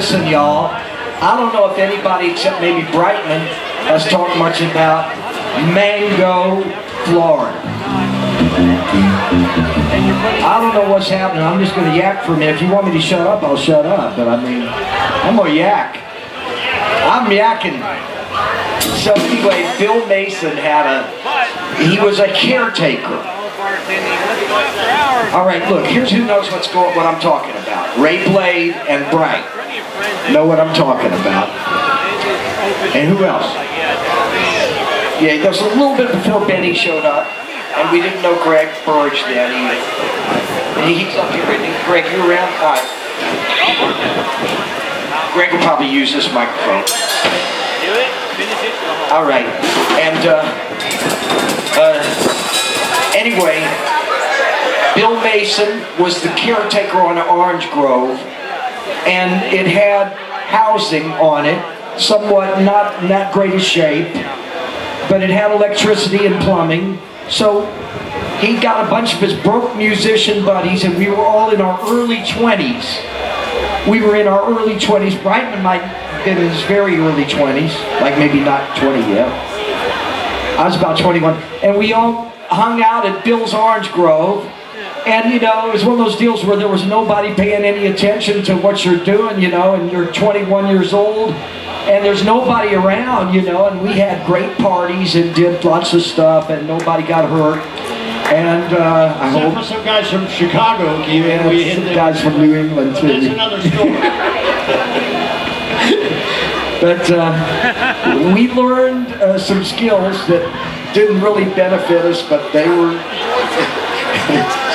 listen, y'all. I don't know if anybody except maybe Brightman has talked much about Mango, Florida. I don't know what's happening. I'm just going to yak for a minute. If you want me to shut up, I'll shut up. But I mean, I'm going to yak. I'm yakking. So anyway, Bill Mason he was a caretaker. All right, look, here's who knows what I'm talking about. Ray Blade and Bright know what I'm talking about. And who else? Yeah, there was a little bit before Benny showed up, and we didn't know Greg Burge then either. And he's up here, isn't he? Greg, you around? All right. Greg will probably use this microphone. All right, and anyway, Bill Mason was the caretaker on Orange Grove, and it had housing on it, somewhat not in that great a shape, but it had electricity and plumbing. So he got a bunch of his broke musician buddies, and we were all in our early 20s. We were in our early 20s. Brightman might have been in his very early 20s, like maybe not 20 yet. I was about 21. And we all hung out at Bill's Orange Grove. And, you know, it was one of those deals where there was nobody paying any attention to what you're doing, you know, and you're 21 years old. And there's nobody around, you know, and we had great parties and did lots of stuff, and nobody got hurt. And I hope for some guys from Chicago, yeah, we hit some guys from New England too. That's another story. But we learned some skills that didn't really benefit us, but they were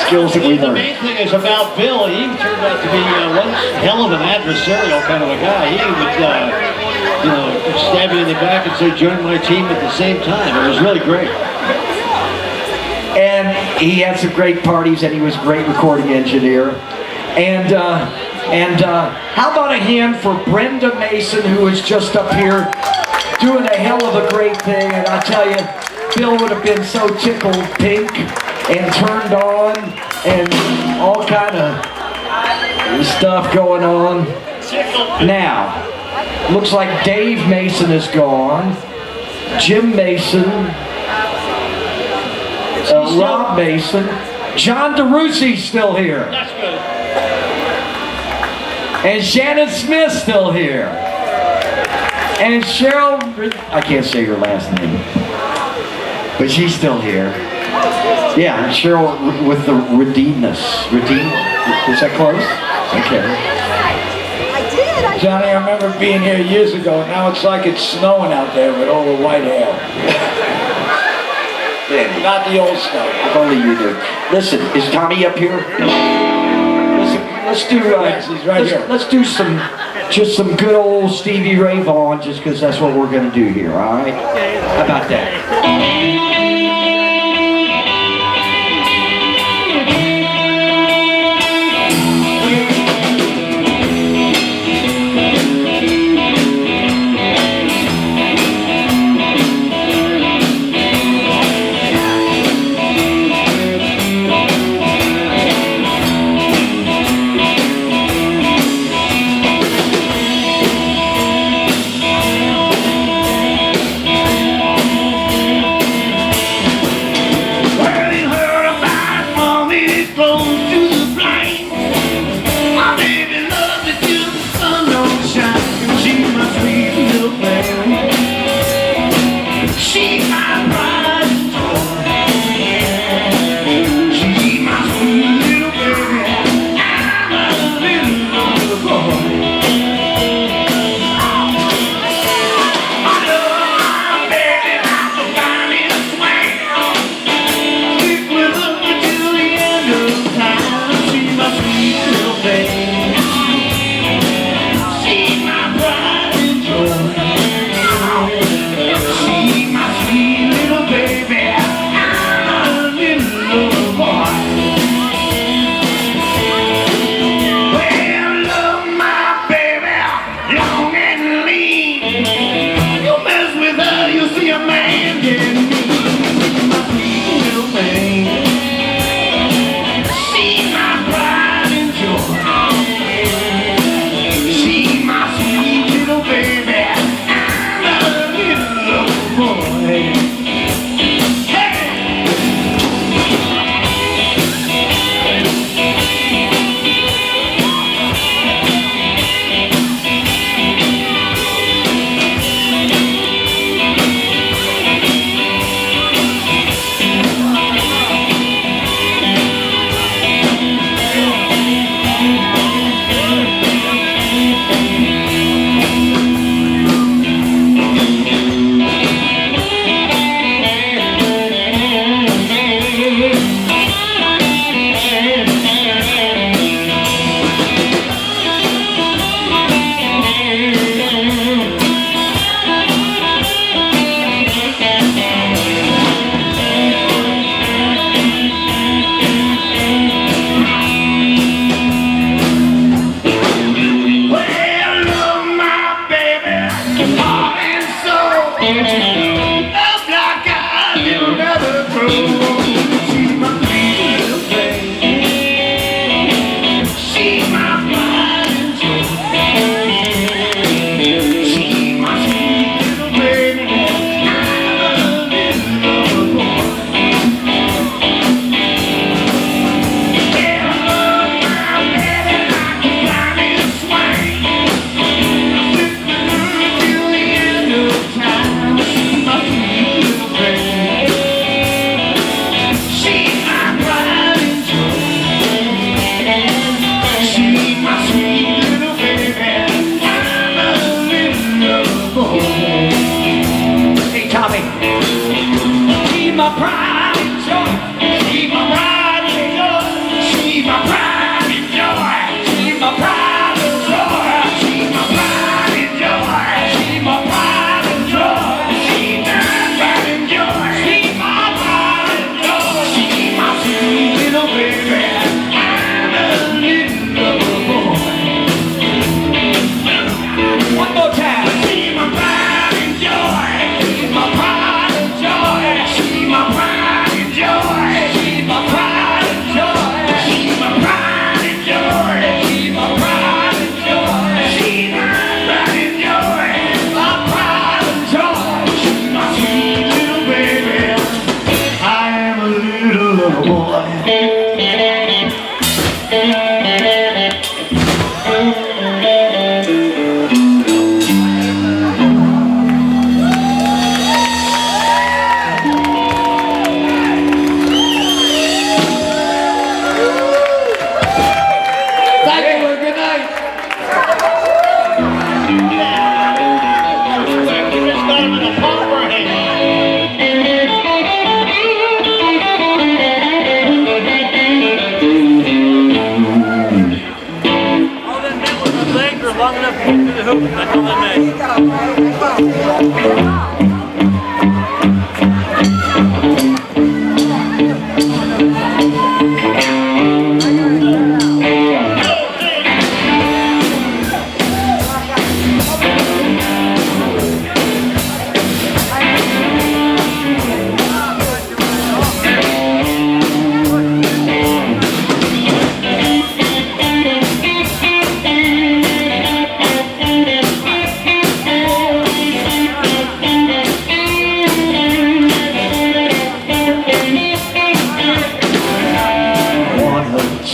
skills that we learned. The main thing is about Bill. He turned out to be one hell of an adversarial kind of a guy. He would, you know, stab you in the back and say, "Join my team" at the same time. It was really great. And he had some great parties, and he was a great recording engineer. And how about a hand for Brenda Mason, who was just up here doing a hell of a great thing. And I tell you, Bill would have been so tickled pink and turned on and all kind of stuff going on. Now, looks like Dave Mason is gone. Jim Mason. Rob Mason. John DeRussi's still here. That's good. And Shannon Smith's still here. And Cheryl, I can't say her last name, but she's still here. Yeah, Cheryl with the Redeemness. Redeem? Is that close? Okay. Johnny, I remember being here years ago. Now it's like it's snowing out there with all the white hair. Yeah. Not the old stuff. If only you do. Listen, is Tommy up here? Listen, let's do. Yes, he's right here. Let's do just some good old Stevie Ray Vaughan, just because that's what we're going to do here. All right? How about that?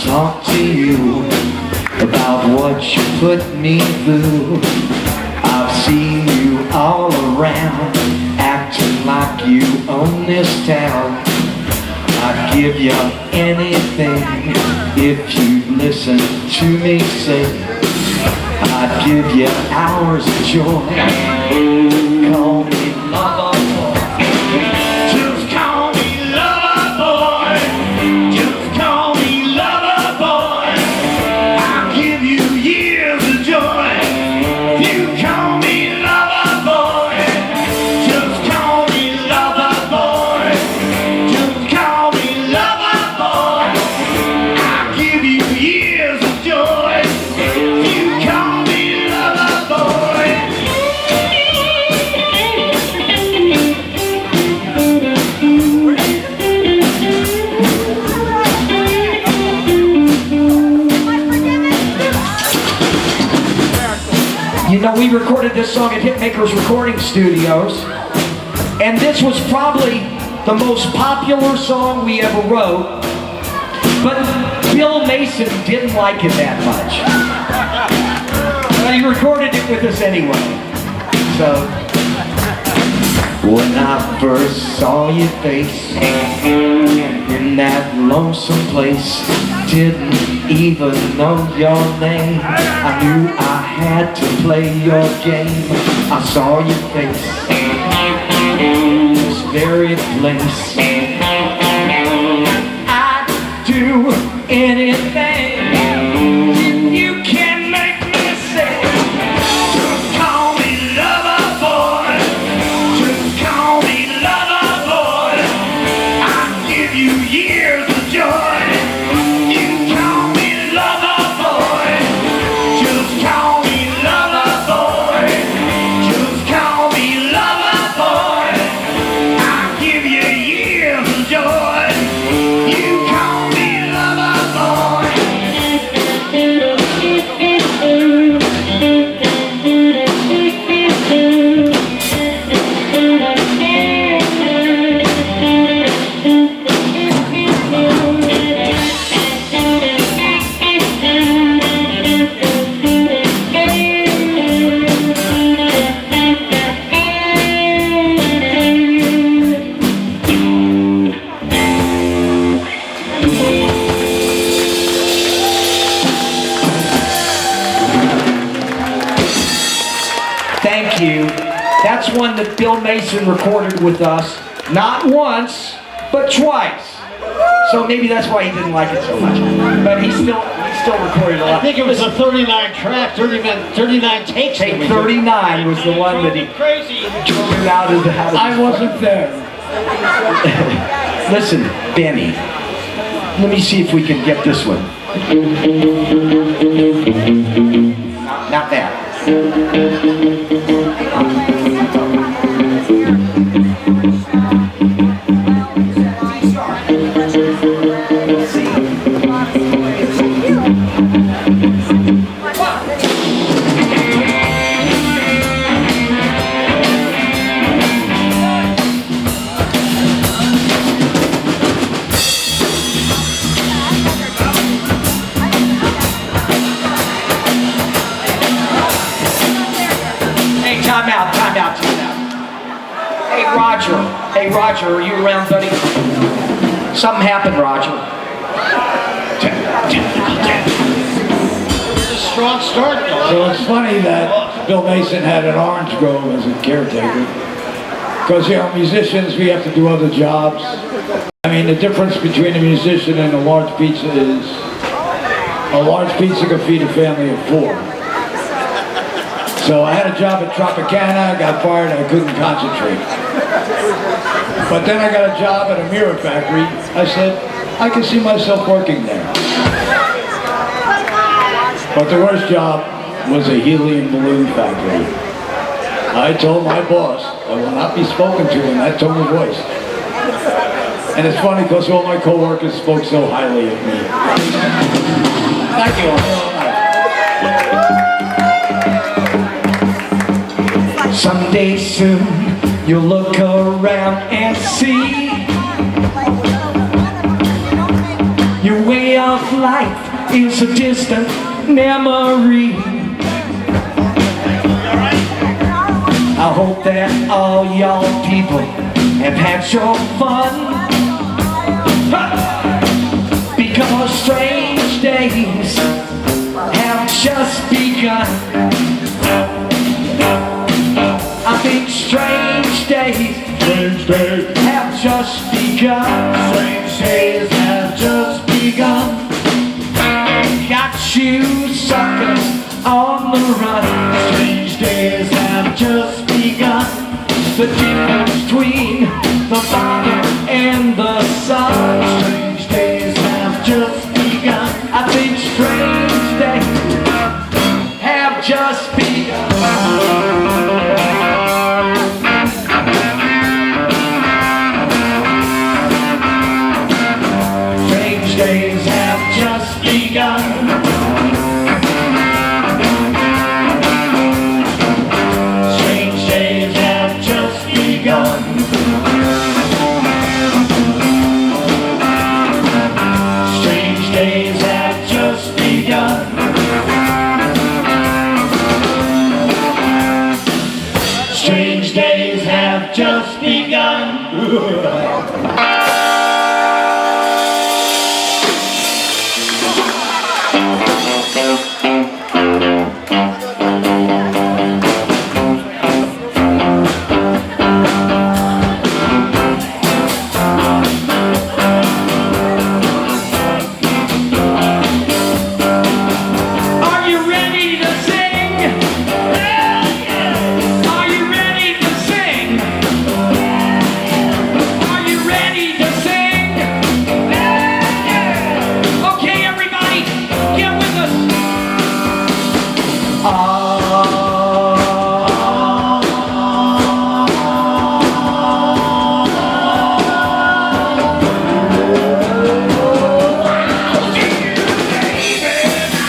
Talk to you about what you put me through. I've seen you all around, acting like you own this town. I'd give you anything if you'd listen to me sing. I'd give you hours of joy. Call me lover boy. Just call me lover boy. Just call me lover boy. I'll give you years of joy. You call me lover boy. Just call me lover boy. Just call me lover boy. I'll give you years of joy. You call me lover boy. You know, we recorded this song at Hitmakers Recording Studios, and this was probably the most popular song we ever wrote, but Bill Mason didn't like it that much. But he recorded it with us anyway. So, when I first saw your face in that lonesome place, didn't even know your name, I knew I had to play your game. I saw your face, this very place. I'd do anything if you can make me say, just call me lover boy. Just call me lover boy. I'll give you years of joy. You call me lover boy. Just call me lover boy. Just call me lover boy. I'll give you years of joy. You call me lover boy. Thank you. That's one that Bill Mason recorded with us, not once, but twice. So maybe that's why he didn't like it so much. But he still recorded a lot. I think it was a 39 track, 39 takes. Take 39 was the one that he drove out of the house. I wasn't there. Listen, Benny, let me see if we can get this one. Not that. Roger, are you around, buddy? Something happened, Roger. It's a strong start, though. So it's funny that Bill Mason had an orange grove as a caretaker. Because, you know, musicians, we have to do other jobs. I mean, the difference between a musician and a large pizza is a large pizza can feed a family of 4. So I had a job at Tropicana, got fired, I couldn't concentrate. But then I got a job at a mirror factory. I said, I can see myself working there. But the worst job was a helium balloon factory. I told my boss I will not be spoken to in that tone of voice. And it's funny because all my coworkers spoke so highly of me. Thank you. Someday soon you'll look around and see your way of life is a distant memory. I hope that all y'all people have had your fun, because strange days have just begun. I think strange days have just begun. Strange days have just begun. Got you suckers on the run. Strange days have just begun. The difference between the father and the son. Strange days have just begun. I think strange days have just begun. Strange days have just begun. Strange days have just begun. Strange days have just begun. Strange days have just begun. Are you ready to sing? Are you ready to sing? Are you ready to sing? Okay, everybody, get with us.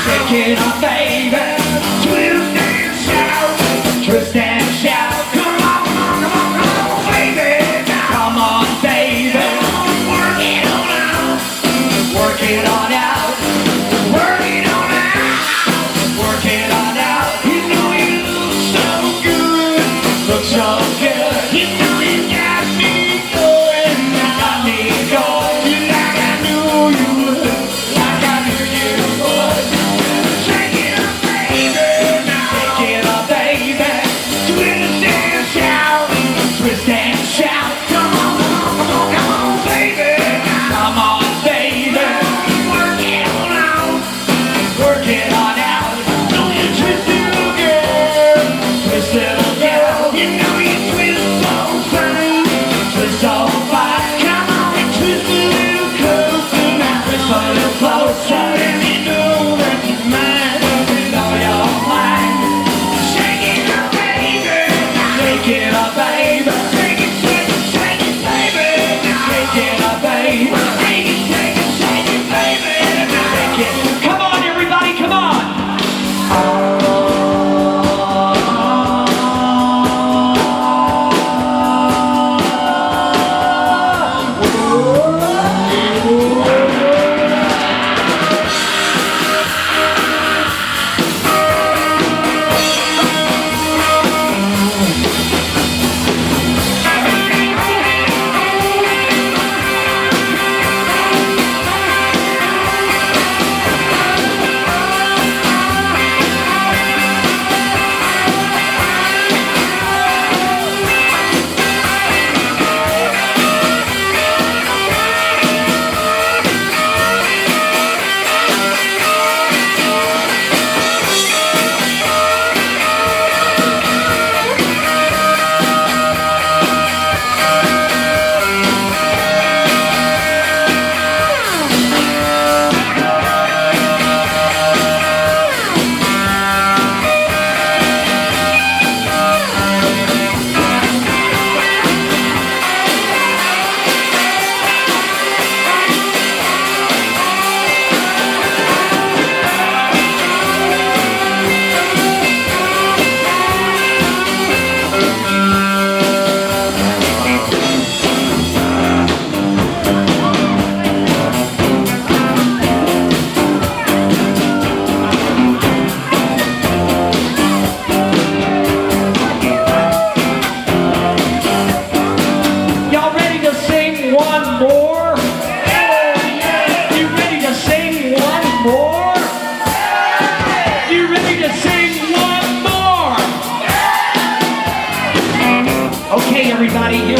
Shake it up, baby. Twist and shout. Twist and shout. Come on, come on, come on, baby. Come on, baby. Work it on out. Work it on out. Work it on out.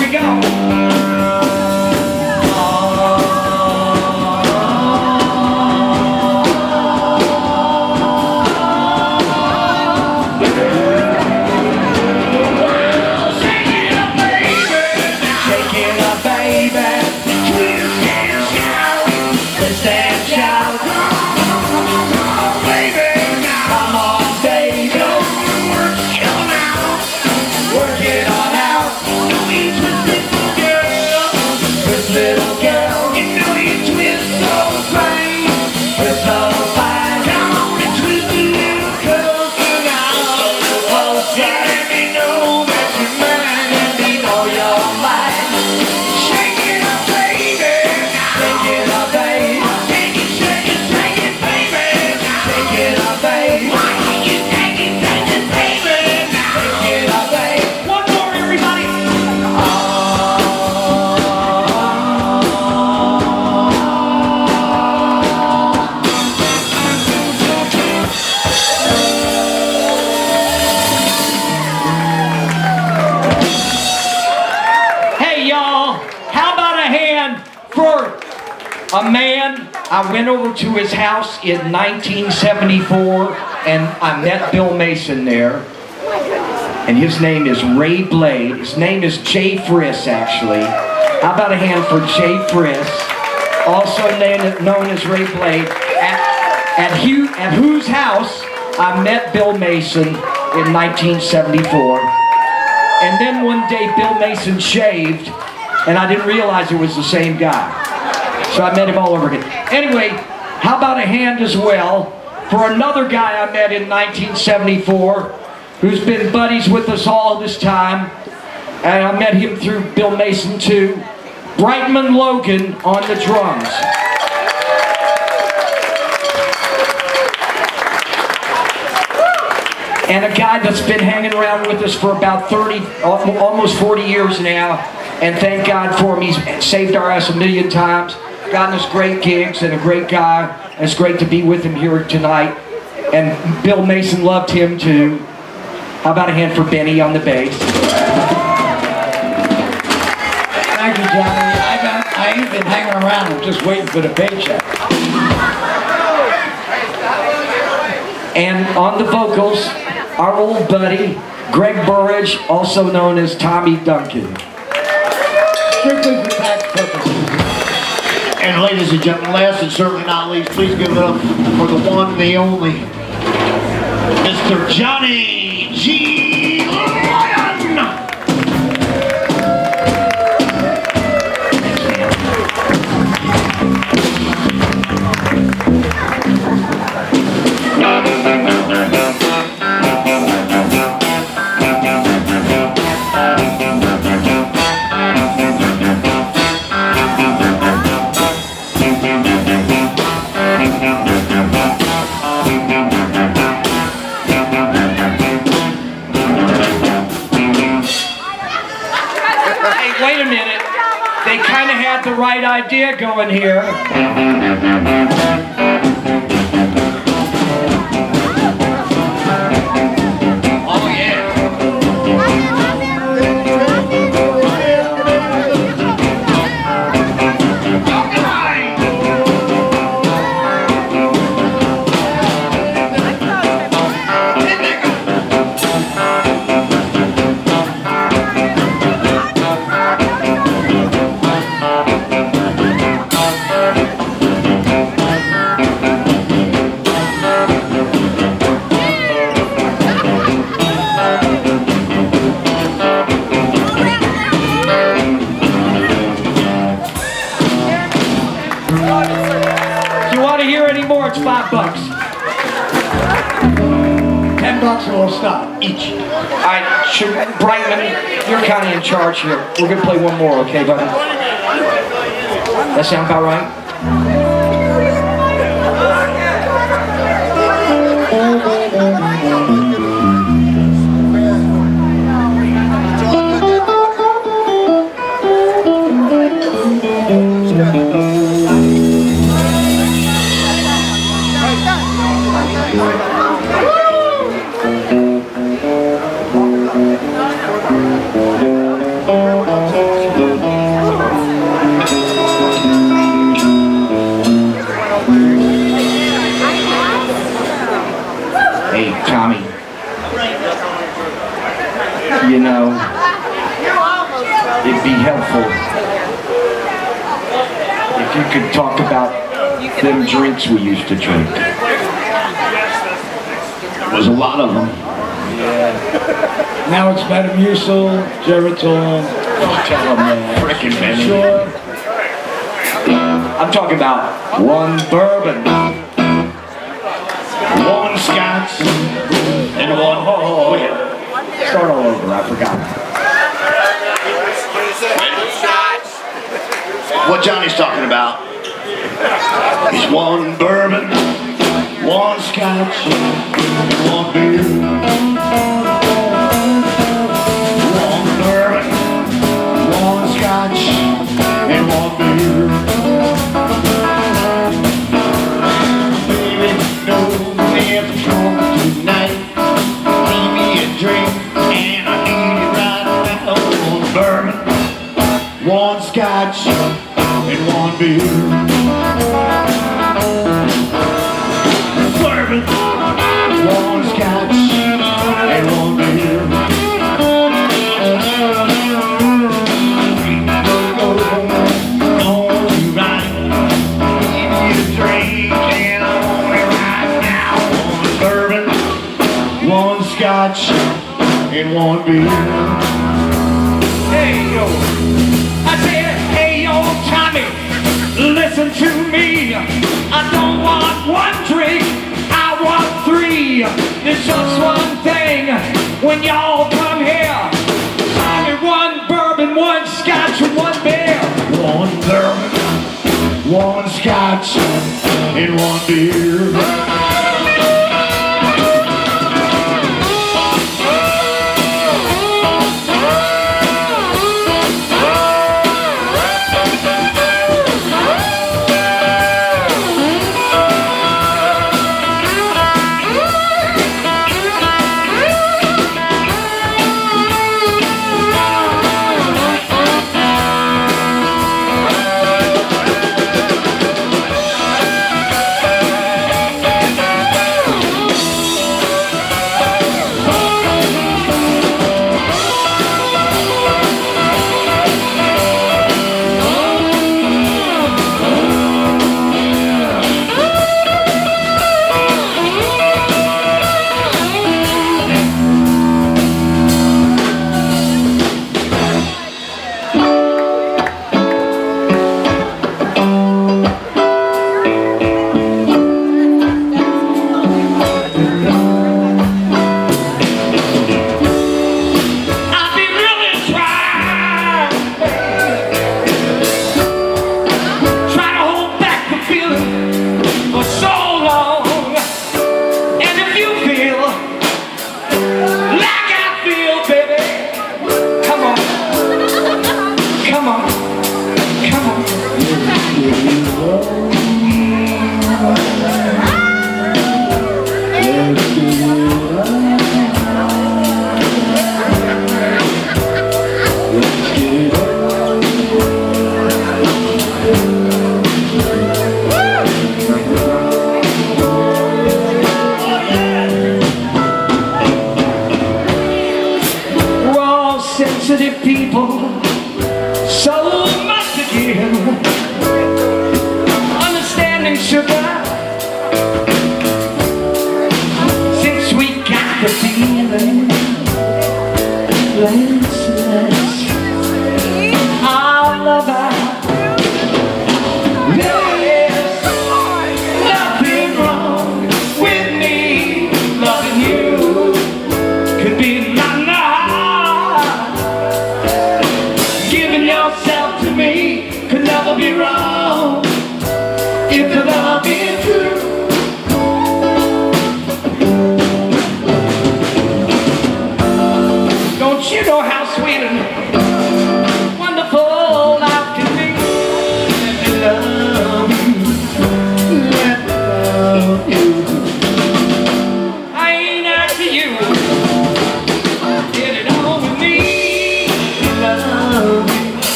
we go. A man, I went over to his house in 1974 and I met Bill Mason there. And his name is Ray Blade. His name is Jay Friss, actually. How about a hand for Jay Friss, also known as Ray Blade, at whose house I met Bill Mason in 1974. And then one day Bill Mason shaved and I didn't realize it was the same guy. So I met him all over again. Anyway, how about a hand as well for another guy I met in 1974 who's been buddies with us all this time. And I met him through Bill Mason too. Brightman Logan on the drums. And a guy that's been hanging around with us for about 30, almost 40 years now. And thank God for him. He's saved our ass a million times. Gotten us great gigs and a great guy. And it's great to be with him here tonight. And Bill Mason loved him too. How about a hand for Benny on the bass? Thank you, Johnny. I ain't been hanging around. I'm just waiting for the paycheck. And on the vocals, our old buddy, Greg Burridge, also known as Tommy Duncan. Strictly for tax purposes. And ladies and gentlemen, last and certainly not least, please give it up for the one, the only, Mr. Johnny G. Lyon. Wait a minute. They kind of had the right idea going here. Oh, yeah. If you want to hear any more, it's $5. $10 and we'll stop each. All right, Brightman, you're kind of in charge here. We're going to play one more, okay, buddy? That sound about right? Woo! Hey, Tommy. You know, it'd be helpful if you could talk about them drinks we used to drink. There was a lot of them. Now it's Metamucil, Geritol, Tell them that. Frickin' many. Sure. I'm talking about one bourbon. One Scotch and one. Start all over, I forgot. What Johnny's talking about is one bourbon, one Scotch, and one beer. One bourbon, one Scotch, and one beer. Baby, no, if you're drunk tonight, give me a drink, and I need it right now. One bourbon, one Scotch, and one beer. Bourbon, one Scotch, and one beer. Go, right. Give me a drink, and I want it right now. One bourbon, one Scotch, and one beer. Hey yo, I said, hey yo, Tommy, listen to me. I don't want one drink, I want three. There's just one thing when y'all come here. Tommy, one bourbon, one Scotch, and one beer. One bourbon, one Scotch, and one beer.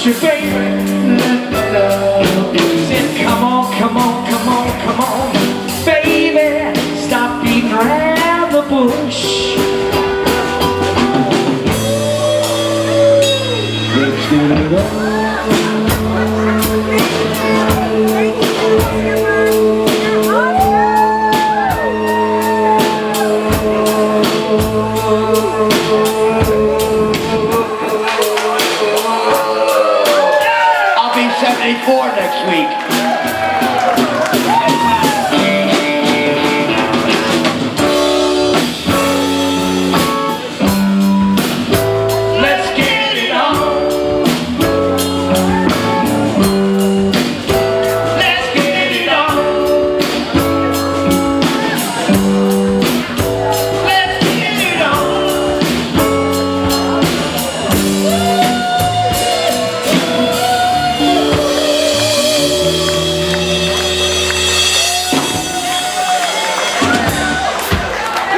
push you, baby. Said, come on, come on, come on, come on, baby, stop beating around the bush. Let's get it on. I'll be 74 next week. Let's get it on. Let's get it on. Let's get it on.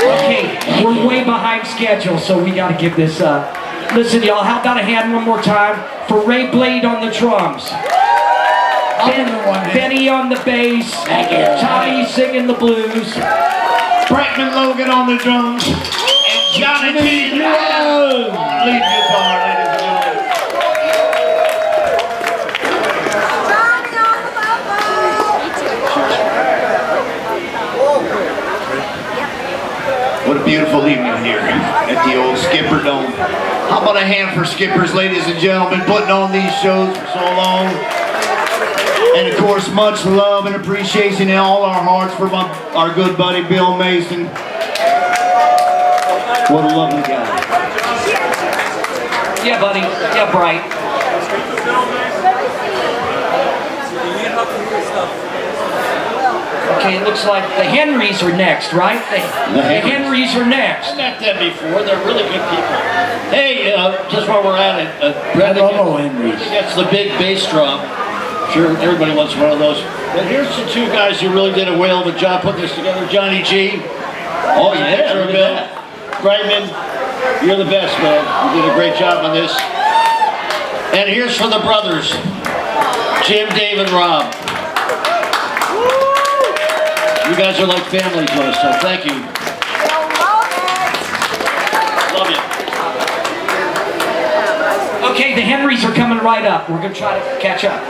Okay, we're way behind schedule, so we got to give this up. Listen, y'all, how about a hand one more time for Ray Blade on the drums? Benny on the bass. Tommy singing the blues. Brackman Logan on the drums. And Johnny G. on lead guitar, ladies and gentlemen. What a beautiful evening here at the old Skipper Dome. How about a hand for Skippers, ladies and gentlemen, putting on these shows for so long. And of course, much love and appreciation in all our hearts for our good buddy Bill Mason. What a lovely guy. Yeah, buddy. Yeah, Bright. Okay, it looks like the Henrys are next, right? The Henrys are next. I met them before. They're really good people. Hey, just while we're at it, Brenda gets the big bass drum. Sure, everybody wants one of those. But here's the two guys who really did a whale of a job putting this together. Johnny G. Oh yeah, look at Bill. that. Brightman, you're the best, man. You did a great job on this. And here's for the brothers, Jim, Dave, and Rob. You guys are like family to us, so thank you. Love you. Okay, the Henrys are coming right up. We're going to try to catch up.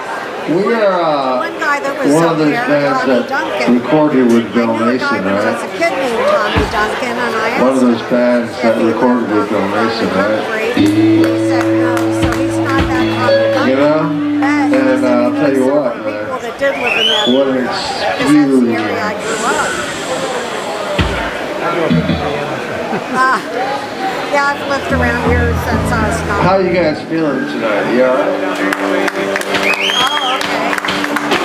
We are One guy that was one up of those there, bands Tommy that Duncan. recorded with Bill I knew a guy Mason, when I was right? a kid named Tommy Duncan, and I asked One of those him bands if that he was recorded with Bill Mason, right? He said no, so he's not that Tommy Duncan. You know? But he And said he I'll tell knows you several what, people that did live in that what an area, 'cause that's the area I grew up. Yeah, I've lived around here since I was 9. How you guys feeling tonight? You all right? Oh, okay.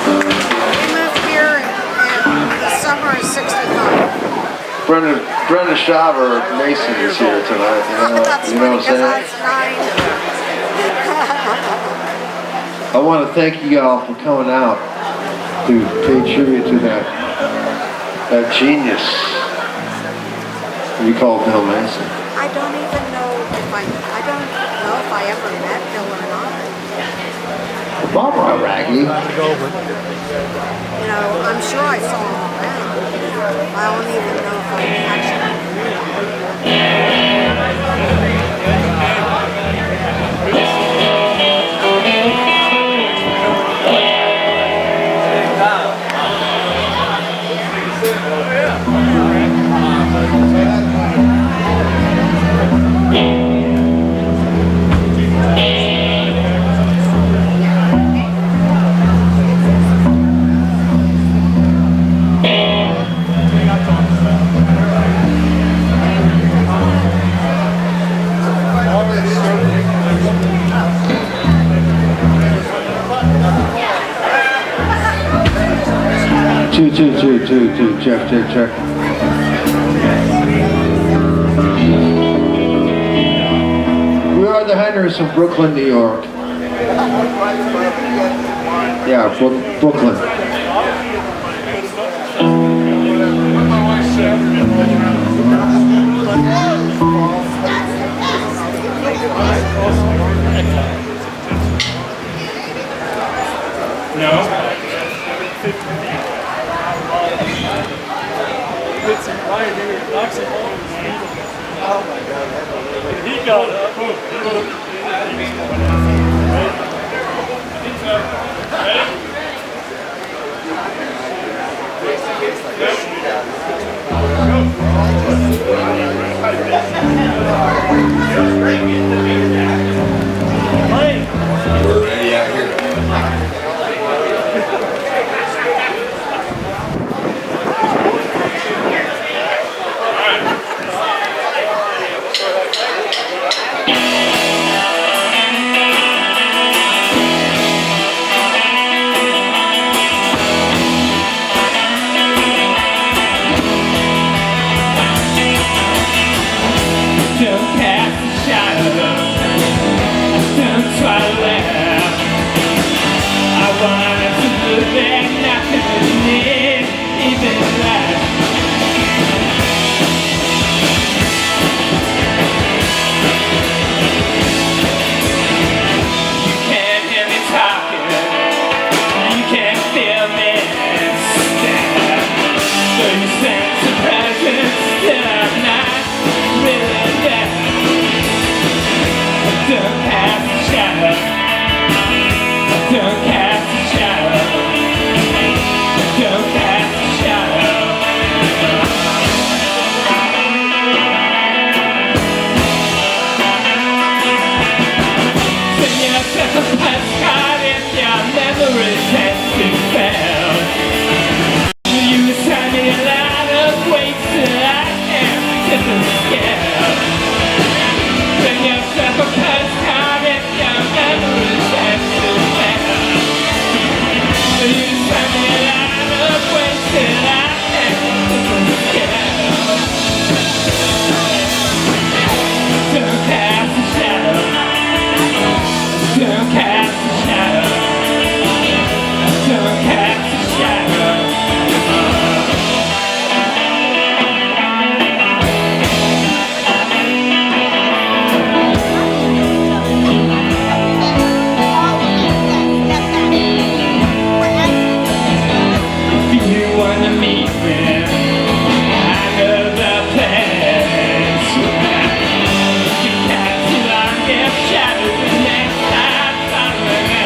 We moved here in the summer of '65. Brenda Shaver Mason is here tonight. That's You know funny what I'm because I saying? was 9. I want to thank you all for coming out to pay tribute to that genius we call Bill Mason. I don't even know if I don't know if I ever met Bill or not. Barbara Raggy. You know, I'm sure I saw him around. I don't even know if I actually knew him. Two, check. We are the Henrys from Brooklyn, New York. Yeah, Brooklyn. He got up. We're ready out here. Don't cast a shadow. Don't try to laugh. I wanted to look back, nothing was near, even that. You can't hear me talking, you can't feel me stand. So you sense a presence that I'm not really there. Don't cast a shadow. Don't cast a shadow. Don't cast a shadow. Send yourself a postcard if your memories tend to fail. You send me a lot of weights that I can't tip and scale. Send yourself a postcard if your memories tend to fail. You send me a lot of weights that I can't tip and scale. Don't cast a shadow. Don't cast a shadow. Don't cast a shadow. If you wanna meet me, I know the place. You can't see like their shadows the next time following me.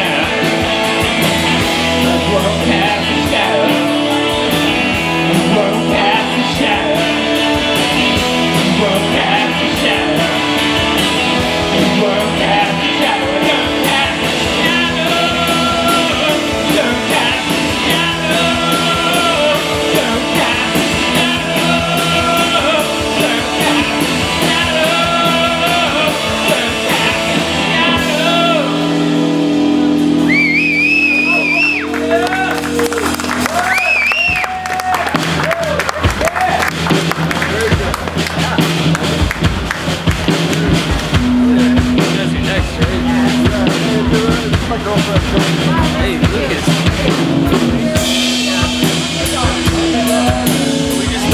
I won't cast a shadow. I won't cast a shadow. I won't cast a shadow. I won't cast a shadow. Don't cast a shadow. Don't cast a shadow. Don't cast a shadow. Don't cast a shadow. Don't cast a shadow. Hey, Lucas. We just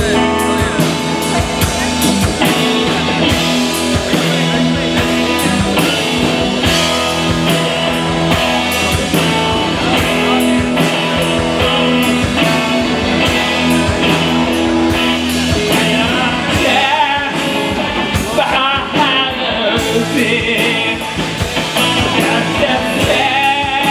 Got the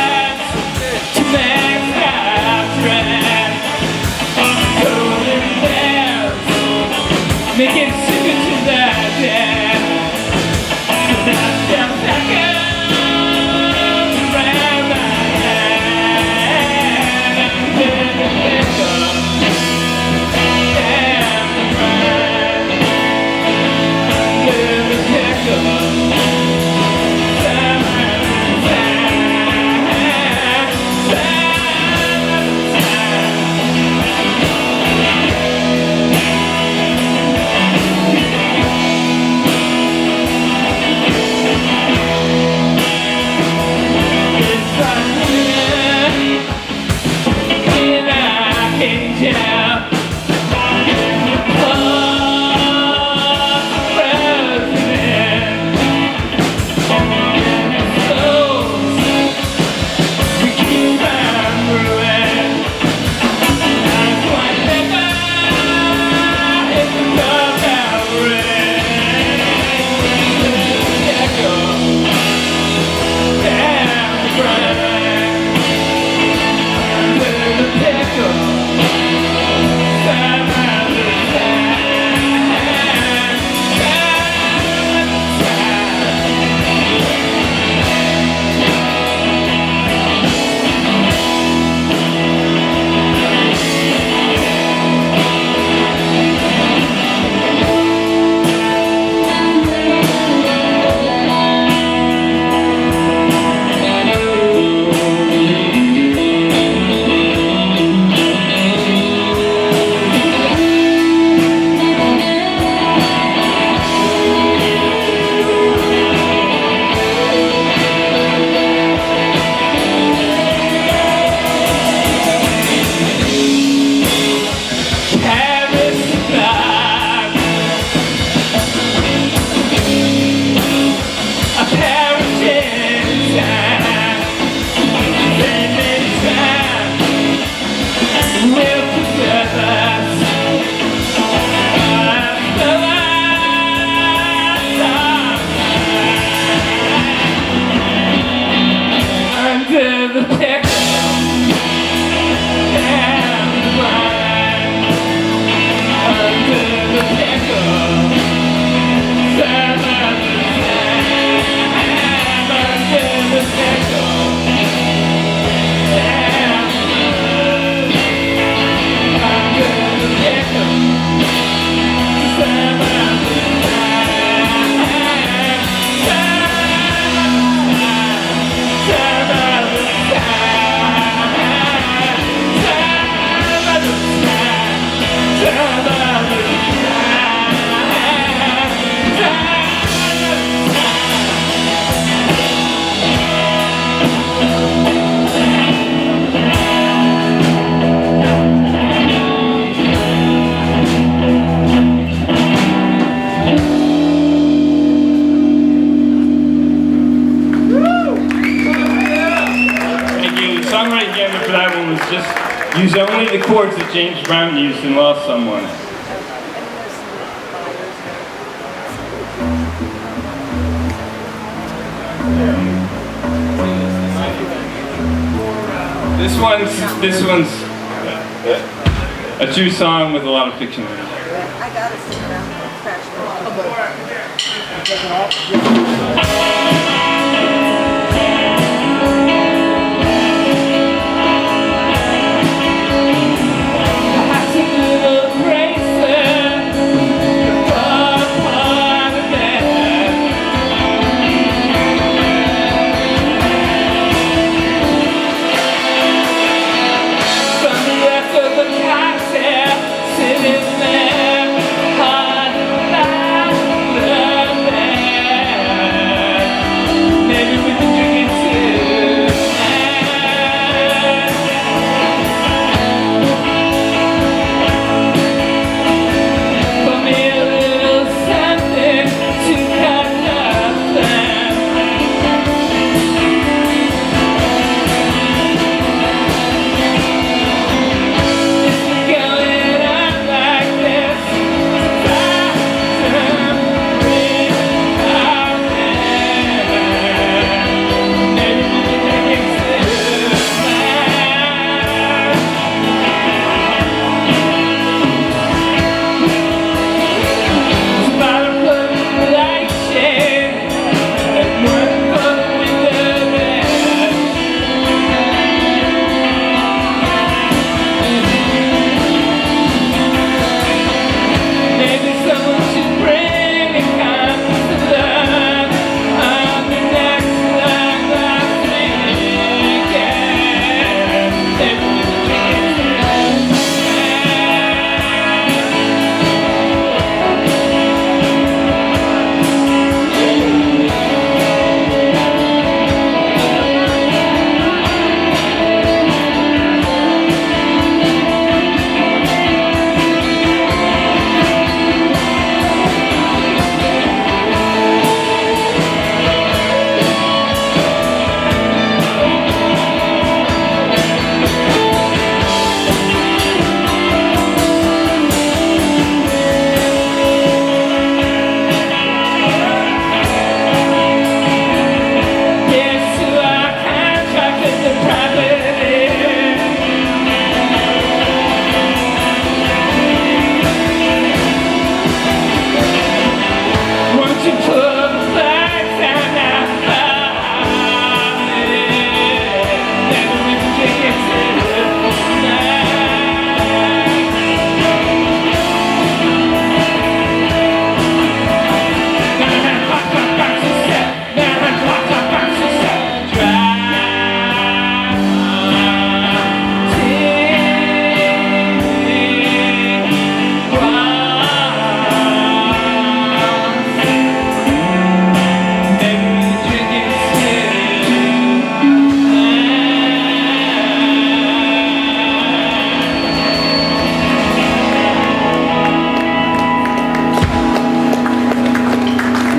Use only the chords that James Brown used in Lost Someone. This one's a true song with a lot of fiction in it. I gotta sit down and crash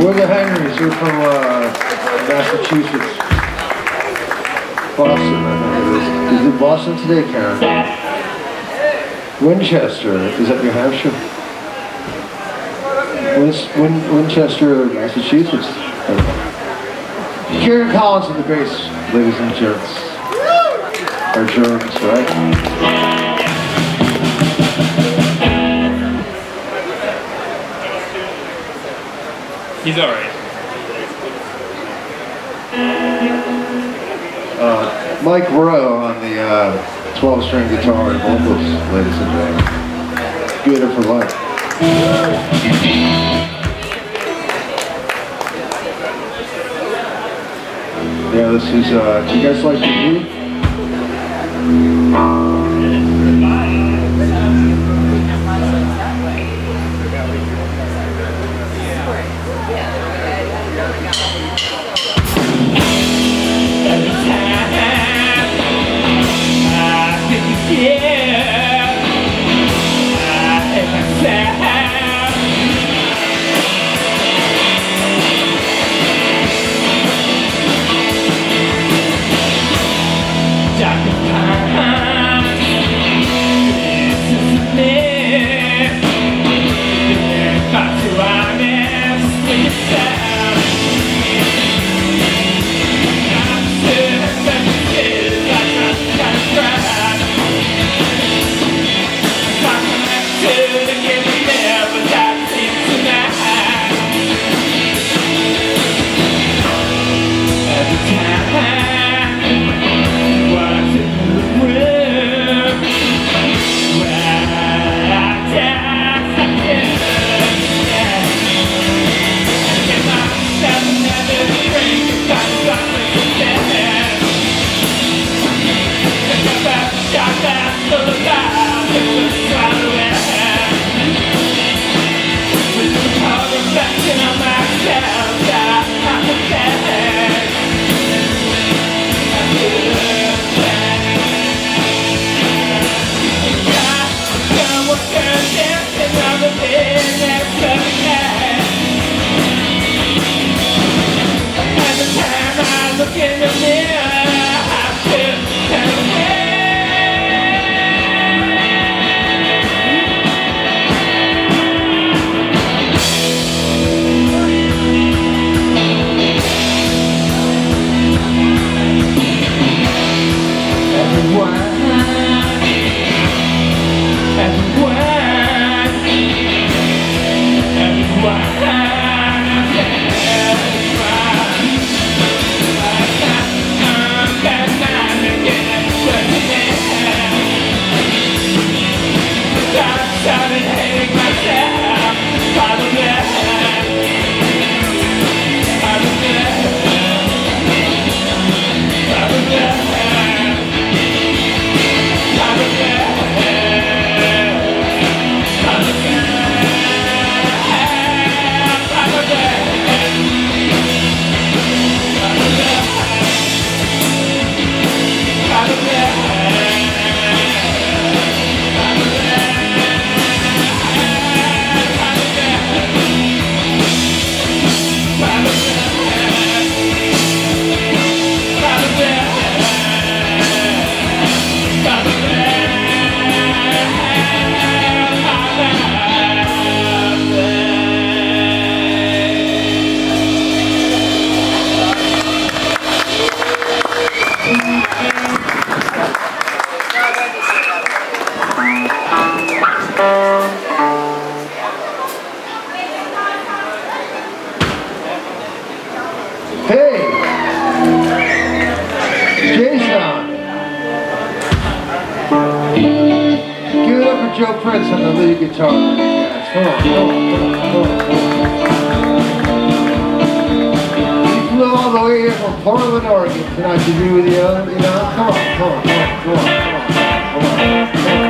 We're the Henrys. We're from Massachusetts. Boston, I think it is. Is it Boston today, Karen? Winchester. Is that New Hampshire? Winchester, Massachusetts. Karen Collins on the bass, ladies and gents. Or germs, right? He's alright. Mike Rowe on the 12-string guitar and vocals, ladies and gentlemen. Gator for life. Yeah, this is, do you guys like the view? Hey! Jason! Give it up for Joe Prince on the lead guitar. Guys. Come on, come on, come on, come on. He flew all the way here from Portland, Oregon tonight to be with you, you know? Come on, come on, come on, come on, come on, come on.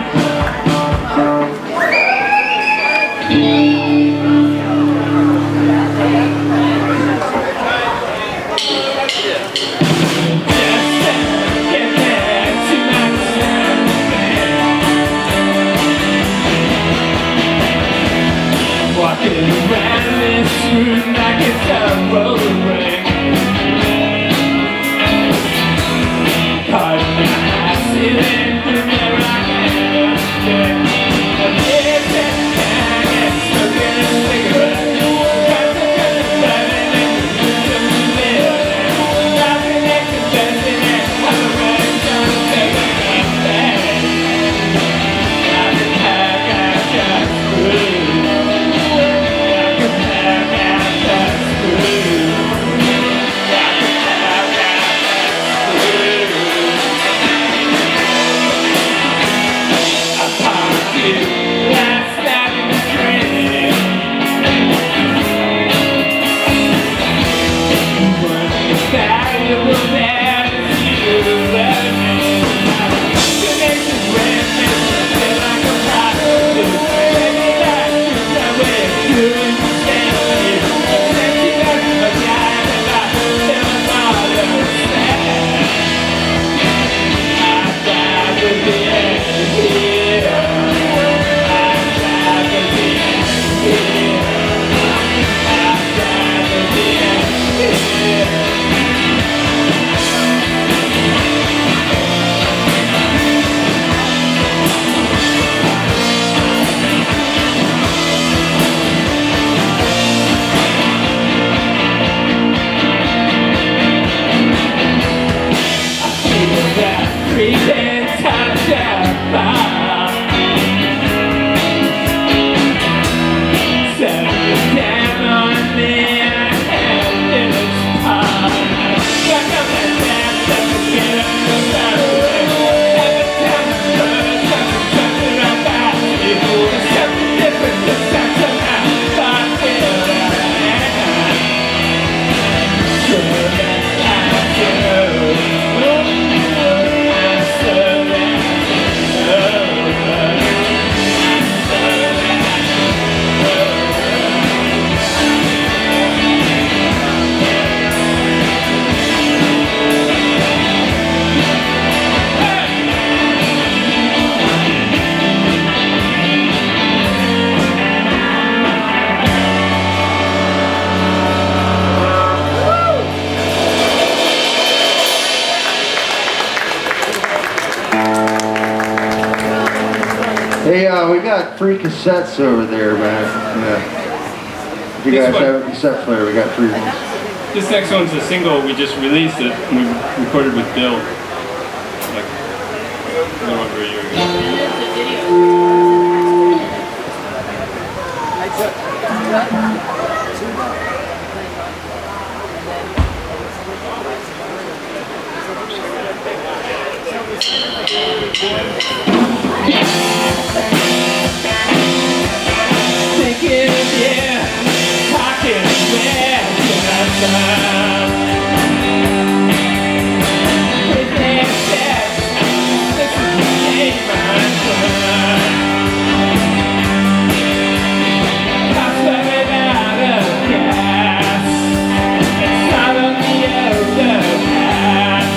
Walking around this room like it's a rolling ring. Caught my eyes sitting through me like an ocean. And this time I get stuck in a cigarette. Got the burning and the living. Laughing and confessing and I'm already done taking back. I've been back, I got screwed. Hey, we got free cassettes over there, man. Yeah. If you guys have a cassette player, we got free ones. This next one's a single. We just released it. We recorded with Bill like a little over a year ago. Thinking of you, talking with with their sex, this is the game I'm done. I'm swimming out of gas, it's out on the overpass.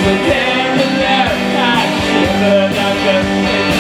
With every love I shiver, I'm just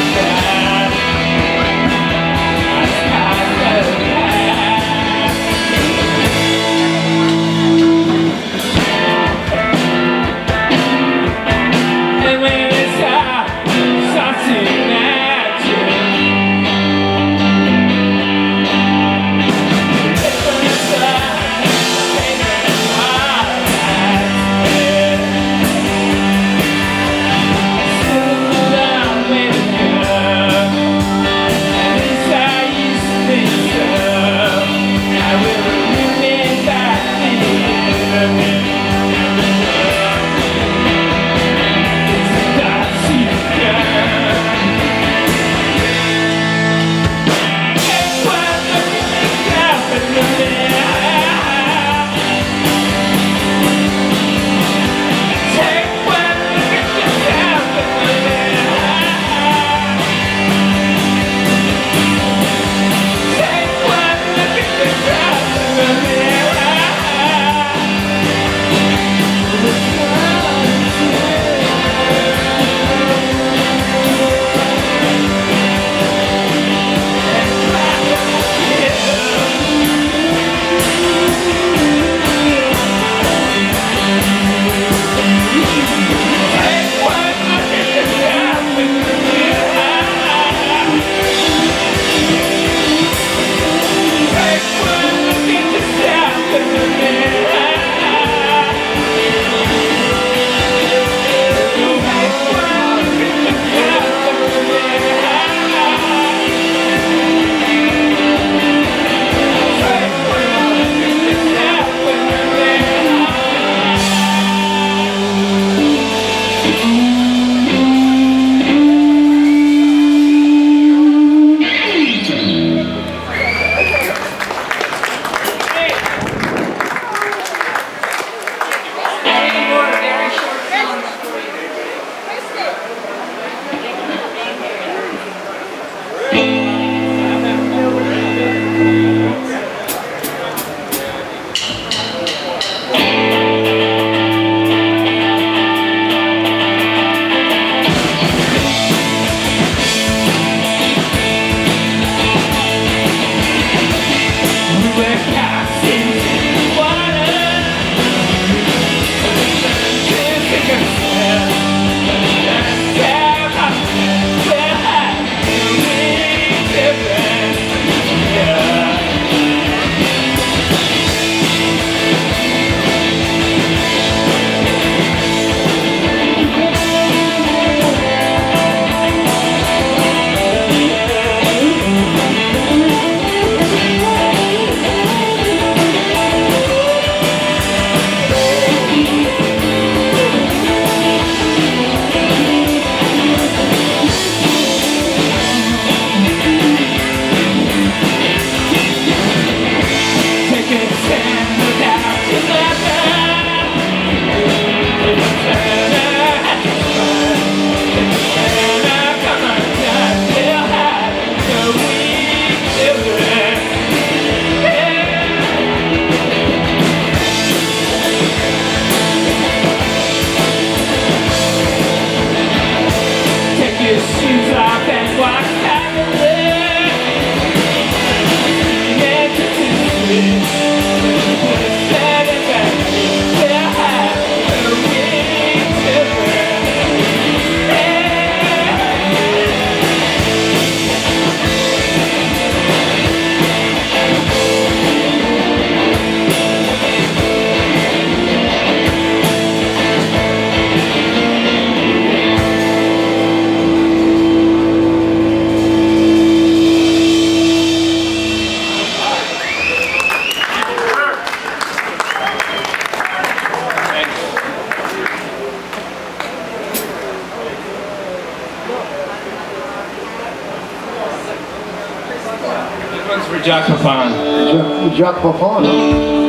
one's for Jack Papon. Jack Papon, huh?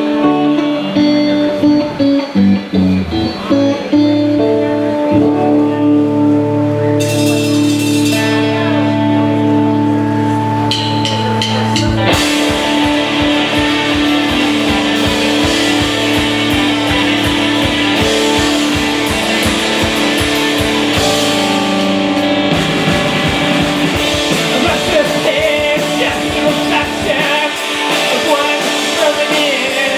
Just a reflection of what's coming in.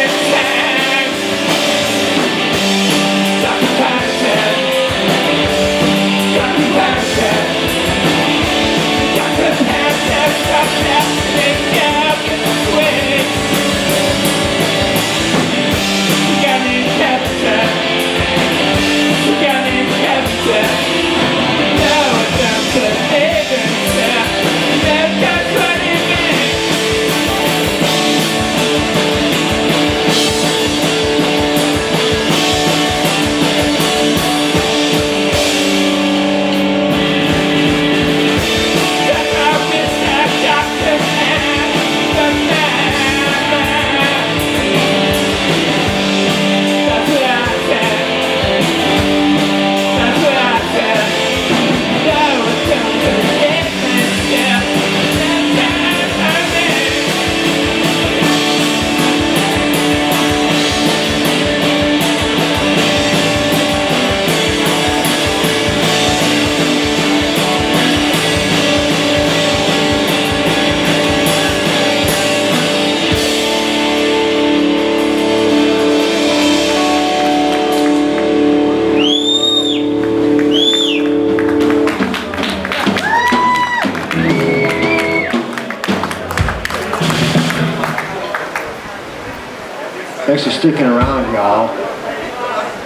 sticking around, y'all.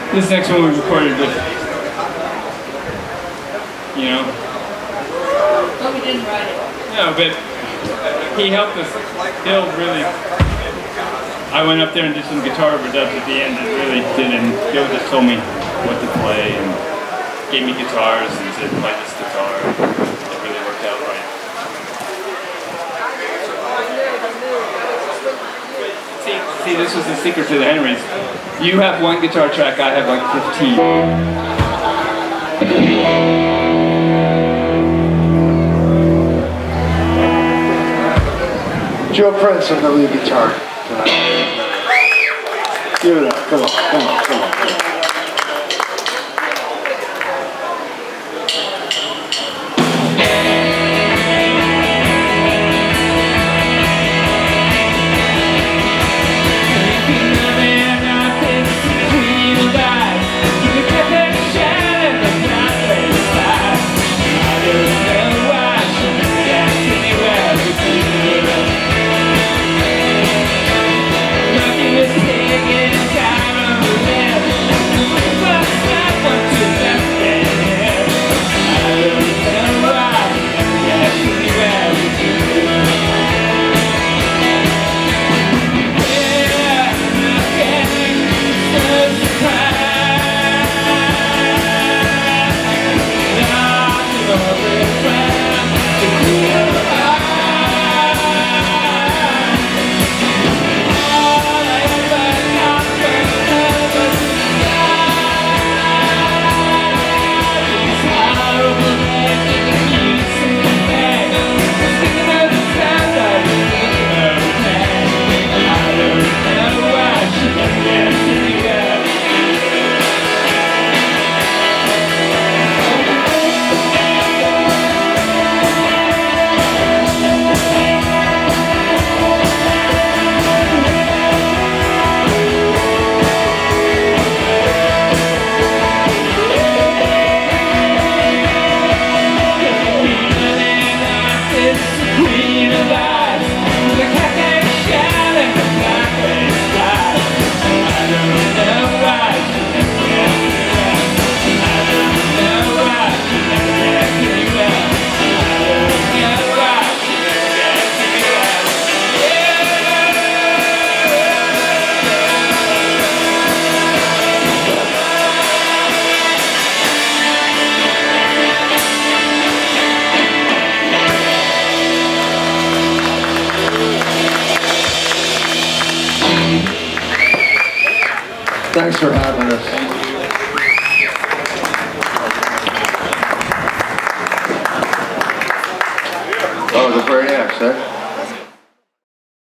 This next one we recorded with, you know. But we didn't write it. No, but he helped us. Bill really. I went up there and did some guitar overdubs at the end. It really did, and Bill just told me what to play and gave me guitars and said play this guitar. It really worked out right. See, this was the secret to the Henrys. You have one guitar track, I have like 15. Joe Prince on the lead guitar. Give it up. Come on, come on, come on, come on. Thanks for having us. Oh, the very next, eh?